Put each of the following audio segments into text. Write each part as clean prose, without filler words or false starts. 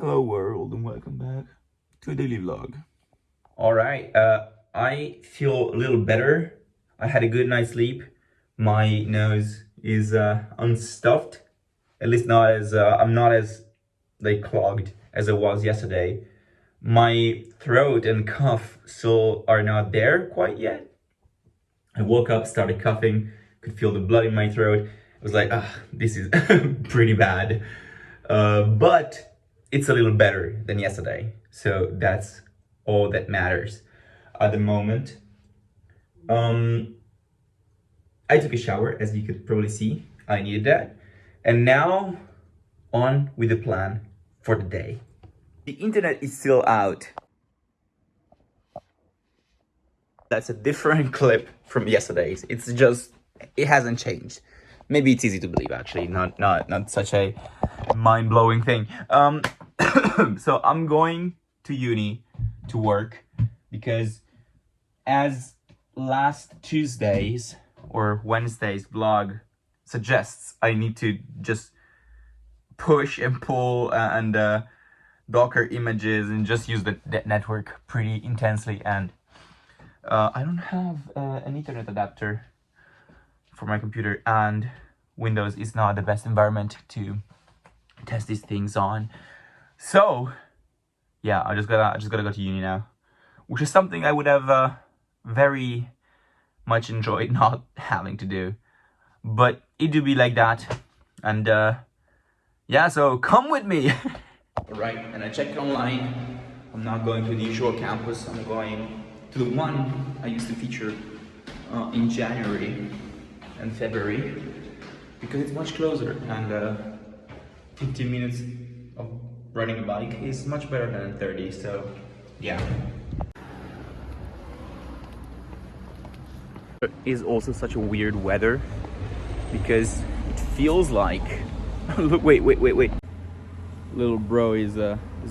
Hello world and welcome back to a daily vlog. All right, I feel a little better. I had a good night's sleep. My nose is unstuffed. At least not as I'm not as like clogged as it was yesterday. My throat and cough still are not there quite yet. I woke up, started coughing, could feel the blood in my throat. I was like, this is pretty bad. But it's a little better than yesterday. So that's all that matters at the moment. I took a shower, as you could probably see. I needed that. And now, on with the plan for the day. The internet is still out. That's a different clip from yesterday's. It hasn't changed. Maybe it's easy to believe, actually, not such a mind-blowing thing. So I'm going to uni to work because as last Tuesday's or Wednesday's vlog suggests, I need to just push and pull and Docker images and just use the network pretty intensely, and I don't have an Ethernet adapter for my computer, and Windows is not the best environment to test these things on. So yeah, I just gotta go to uni now, which is something I would have very much enjoyed not having to do, but it do be like that. And yeah, so come with me. Right, and I checked online. I'm not going to the usual campus. I'm going to the one I used to feature in January and February because it's much closer, and 15 minutes of riding a bike is much better than 30. So yeah. It is also such a weird weather because it feels like look, wait. Little bro is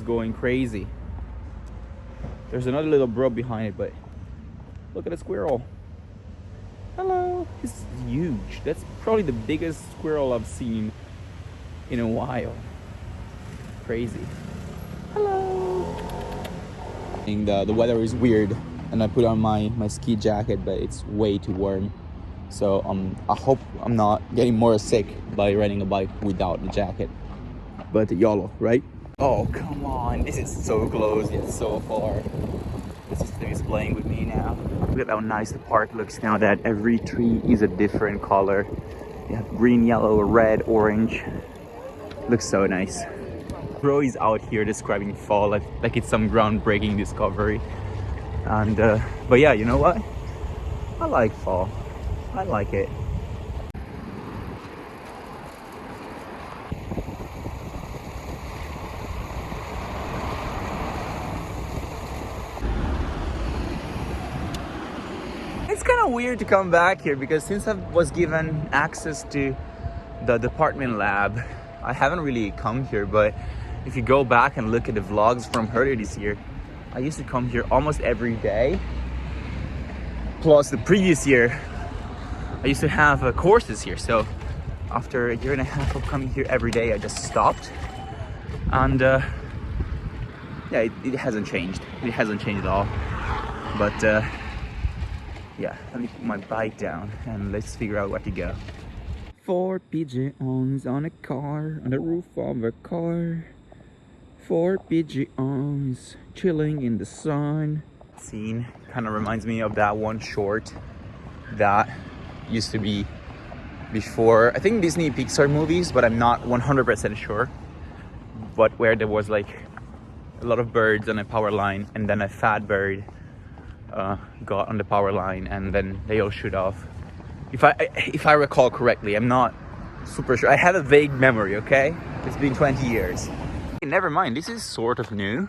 going crazy. There's another little bro behind it, but look at the squirrel. Hello. This is huge. That's probably the biggest squirrel I've seen in a while. Crazy. Hello. And the weather is weird, and I put on my ski jacket, but it's way too warm. So I hope I'm not getting more sick by riding a bike without the jacket. But YOLO, right? Oh, come on. This is so close yet so far. The system is playing with me now. Look at how nice the park looks now that every tree is a different color. You have green, yellow, red, orange. Looks so nice. Bro is out here describing fall like it's some groundbreaking discovery. And but yeah, you know what? I like fall. I like it. It's kind of weird to come back here because since I was given access to the department lab, I haven't really come here. But if you go back and look at the vlogs from earlier this year, I used to come here almost every day. Plus the previous year, I used to have courses here. So after a year and a half of coming here every day, I just stopped. And yeah, it hasn't changed. It hasn't changed at all. But yeah, let me put my bike down and let's figure out where to go. 4 pigeons on a car, on the roof of a car. 4 pigeons chilling in the sun. Scene kind of reminds me of that one short that used to be before, I think, Disney Pixar movies, but I'm not 100% sure. But where there was like a lot of birds on a power line, and then a fat bird got on the power line, and then they all shoot off. If I recall correctly, I'm not super sure. I have a vague memory, okay? It's been 20 years. Never mind, this is sort of new.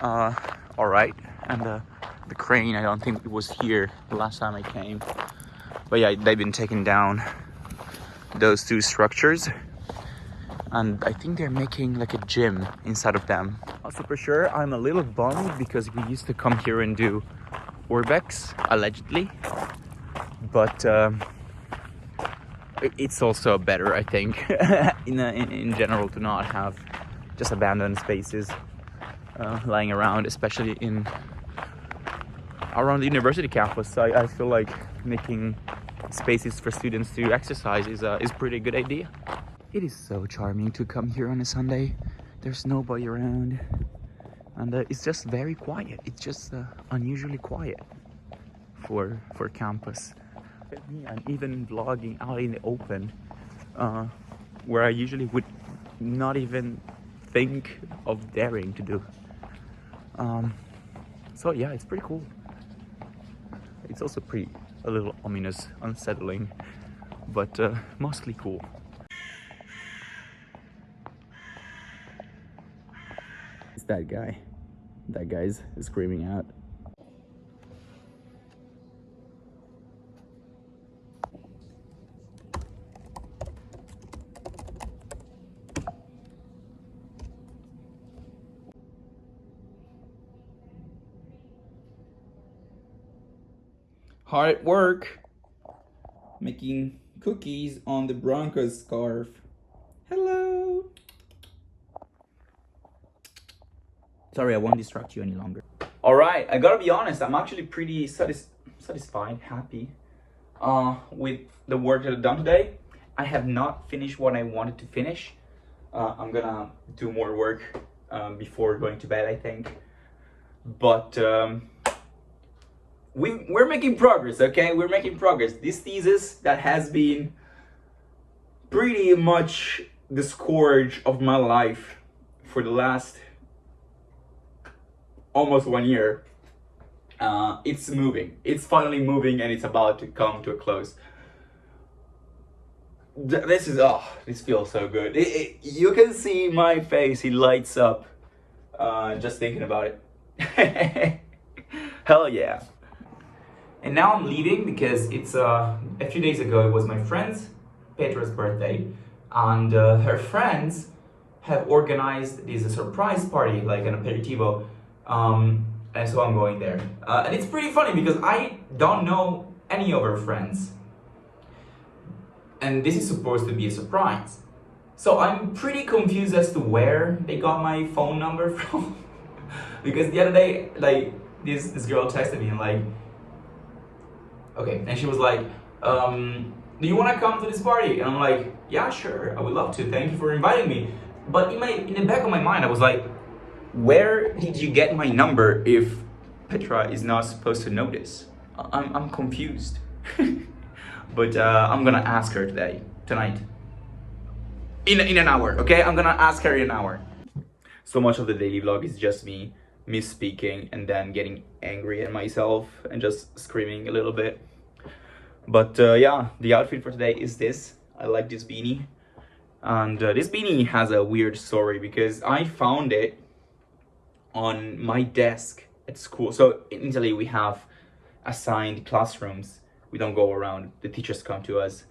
All right, and the crane, I don't think it was here the last time I came. But yeah, they've been taking down those 2 structures. And I think they're making like a gym inside of them. Not super sure. I'm a little bummed because we used to come here and do Urbex, allegedly. But it's also better, I think, in general, to not have just abandoned spaces lying around, especially around the university campus. I feel like making spaces for students to exercise is a pretty good idea. It is so charming to come here on a Sunday. There's nobody around, and it's just very quiet. It's just unusually quiet for campus. I'm even vlogging out in the open, where I usually would not even think of daring to do. So yeah, it's pretty cool. It's also a little ominous, unsettling, but mostly cool. It's that guy. That guy's screaming out. Hard at work, making cookies on the Broncos scarf. Hello. Sorry, I won't distract you any longer. All right, I gotta be honest, I'm actually pretty satisfied, happy with the work that I've done today. I have not finished what I wanted to finish. I'm gonna do more work before going to bed, I think. But we're making progress, okay? We're making progress. This thesis that has been pretty much the scourge of my life for the last almost 1 year. It's moving. It's finally moving, and it's about to come to a close. This feels so good. You can see my face. It lights up just thinking about it. Hell yeah. And now I'm leaving because it's a few days ago it was my friend's Petra's birthday, and her friends have organized this surprise party, like an aperitivo, and so I'm going there. And it's pretty funny because I don't know any of her friends, and this is supposed to be a surprise. So I'm pretty confused as to where they got my phone number from. Because the other day, like, this girl texted me and like, okay, and she was like, do you want to come to this party? And I'm like, yeah, sure, I would love to. Thank you for inviting me. But in the back of my mind, I was like, where did you get my number if Petra is not supposed to know this? I'm confused. But I'm gonna ask her tonight. In an hour, okay? I'm gonna ask her in an hour. So much of the daily vlog is just me misspeaking and then getting angry at myself and just screaming a little bit. But yeah, the outfit for today is this. I like this beanie. And this beanie has a weird story because I found it on my desk at school. So in Italy we have assigned classrooms. We don't go around, the teachers come to us.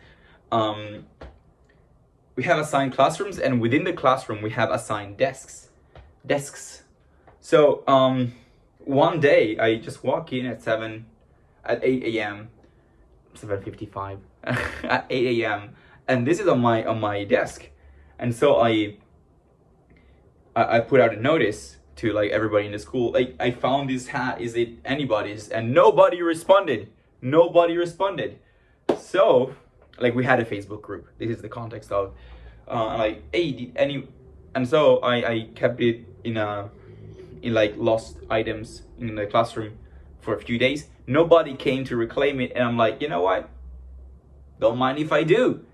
We have assigned classrooms, and within the classroom we have assigned desks. So one day I just walk in at 8 a.m. 7:55 at 8 a.m. and this is on my desk, and so I put out a notice to like everybody in the school, like, I found this hat, is it anybody's? And nobody responded. So like, we had a Facebook group, this is the context of like, hey, did any, and so I kept it in like lost items in the classroom for a few days. Nobody came to reclaim it, and I'm like, you know what, don't mind if I do.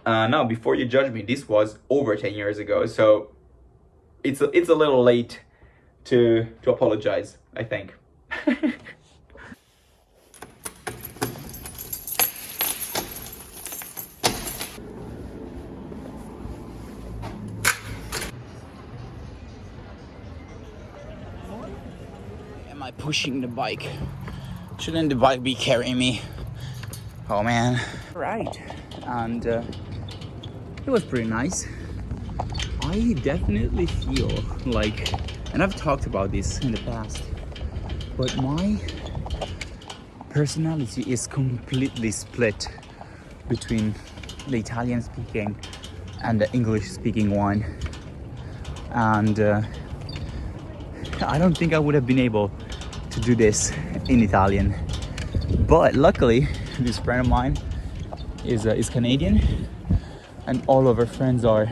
Now, before you judge me, this was over 10 years ago, so it's a little late to apologize, I think. Am I pushing the bike? Shouldn't the bike be carrying me? Oh man. Right, and it was pretty nice. I definitely feel like, and I've talked about this in the past, but my personality is completely split between the Italian speaking and the English speaking one. and I don't think I would have been able to do this in Italian. But luckily, this friend of mine is Canadian, and all of our friends are,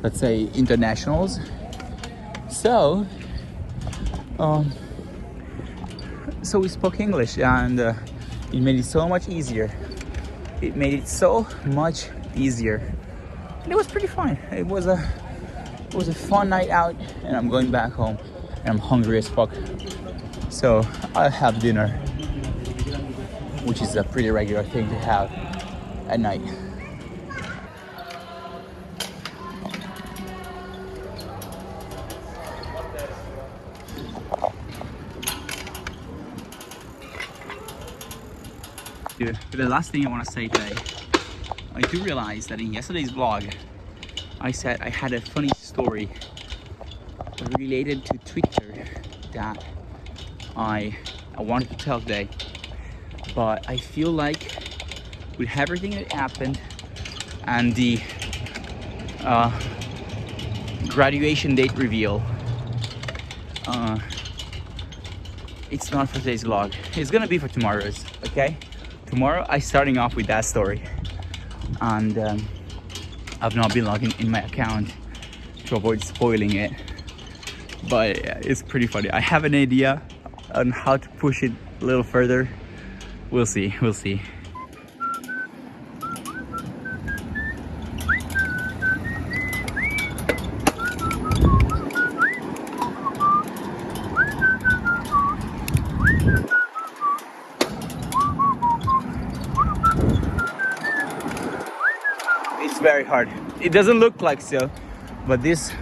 let's say, internationals. So so we spoke English, and it made it so much easier. It made it so much easier. And it was pretty fun. It was a fun night out, and I'm going back home, and I'm hungry as fuck. So I'll have dinner, which is a pretty regular thing to have at night. The last thing I want to say today, I do realize that in yesterday's vlog, I said I had a funny story related to Twitter that I wanted to tell today, but I feel like with everything that happened and the graduation date reveal, it's not for today's vlog. It's gonna be for tomorrow's, okay? Tomorrow I'm starting off with that story, and I've not been logging in my account to avoid spoiling it, but it's pretty funny. I have an idea on how to push it a little further. We'll see. It's very hard. It doesn't look like so, but this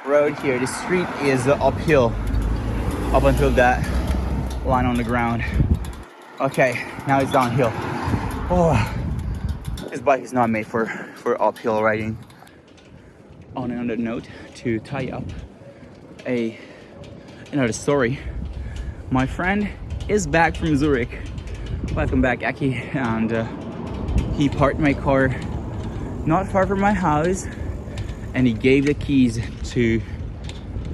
road here, the street is uphill up until that line on the ground. Okay, now it's downhill. Oh, this bike is not made for uphill riding. On another note, to tie up another story, my friend is back from Zurich. Welcome back, Aki. And he parked my car not far from my house, and he gave the keys to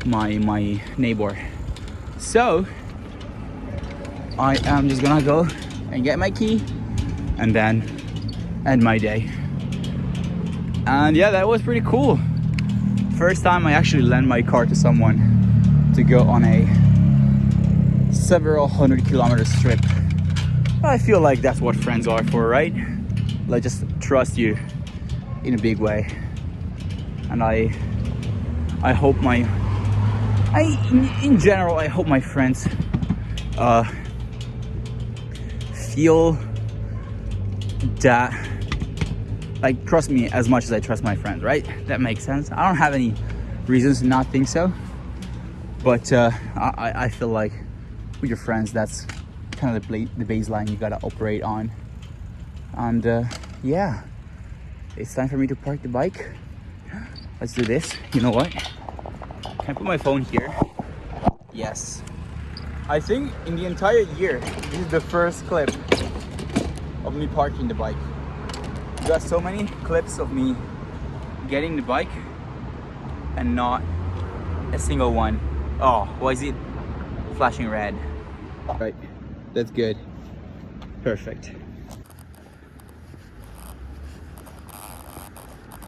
my neighbor. So I am just gonna go and get my key and then end my day. And yeah, that was pretty cool. First time I actually lent my car to someone to go on a several 100-kilometer trip. I feel like that's what friends are for, right? Like, just trust you in a big way. And I hope in general, I hope my friends feel that, like, trust me as much as I trust my friends, right? That makes sense. I don't have any reasons to not think so, but I feel like with your friends, that's kind of the baseline you gotta operate on. And yeah, it's time for me to park the bike. Let's do this. You know what? Can I put my phone here? Yes. I think in the entire year, this is the first clip of me parking the bike. You got so many clips of me getting the bike and not a single one. Oh, why is it flashing red? Right, that's good. Perfect.